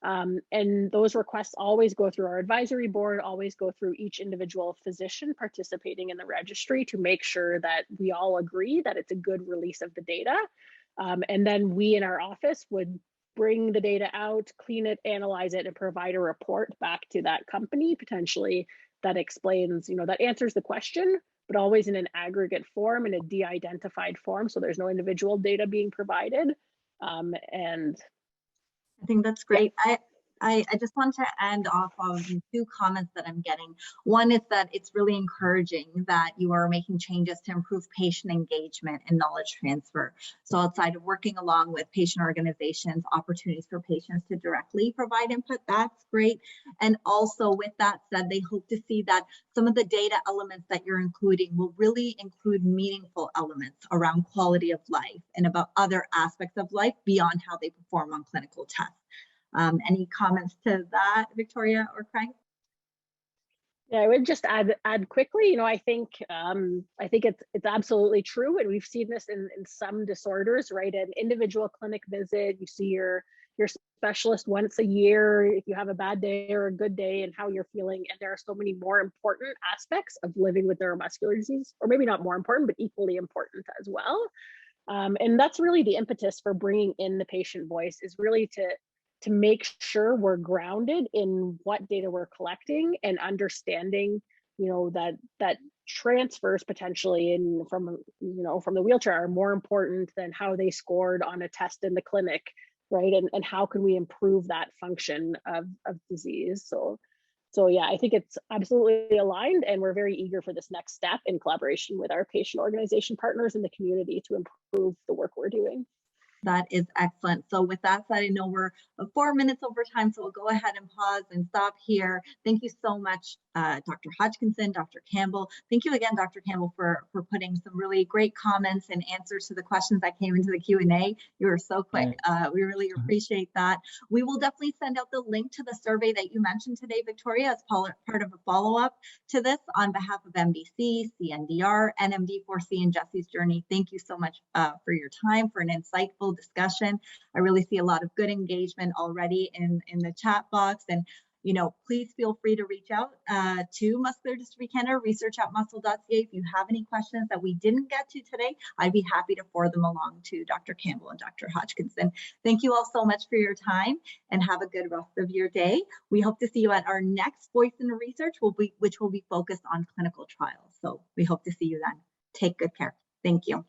And those requests always go through our advisory board, always go through each individual physician participating in the registry to make sure that we all agree that it's a good release of the data. And then we in our office would bring the data out, clean it, analyze it, and provide a report back to that company, potentially, that explains, that answers the question, but always in an aggregate form, in a de-identified form, so there's no individual data being provided. And I think that's great. Yeah. I just want to end off of two comments that I'm getting. One is that it's really encouraging that you are making changes to improve patient engagement and knowledge transfer. So outside of working along with patient organizations, opportunities for patients to directly provide input, that's great. And also with that said, they hope to see that some of the data elements that you're including will really include meaningful elements around quality of life and about other aspects of life beyond how they perform on clinical tests. Any comments to that, Victoria or Craig? Yeah, I would just add quickly. I think it's absolutely true, and we've seen this in some disorders, right? An individual clinic visit, you see your specialist once a year if you have a bad day or a good day and how you're feeling. And there are so many more important aspects of living with neuromuscular disease, or maybe not more important, but equally important as well. And that's really the impetus for bringing in the patient voice, is really to make sure we're grounded in what data we're collecting and understanding, that transfers potentially from the wheelchair are more important than how they scored on a test in the clinic, right? And how can we improve that function of disease? So yeah, I think it's absolutely aligned, and we're very eager for this next step in collaboration with our patient organization partners in the community to improve the work we're doing. That is excellent. So with that said, I know we're 4 minutes over time, so we'll go ahead and pause and stop here. Thank you so much, Dr. Hodgkinson, Dr. Campbell. Thank you again, Dr. Campbell, for putting some really great comments and answers to the questions that came into the Q&A. You were so quick. We really appreciate that. We will definitely send out the link to the survey that you mentioned today, Victoria, as part of a follow-up to this on behalf of MBC, Cndr, NMD4C, and Jesse's Journey. Thank you so much for your time, for an insightful discussion. I really see a lot of good engagement already in the chat box, and please feel free to reach out to Muscular Dystrophy Canada, research@muscle.ca. If you have any questions that we didn't get to today, I'd be happy to forward them along to Dr. Campbell and Dr. Hodgkinson. Thank you all so much for your time, and have a good rest of your day. We hope to see you at our next Voice in Research, which will be focused on clinical trials. So we hope to see you then. Take good care. Thank you.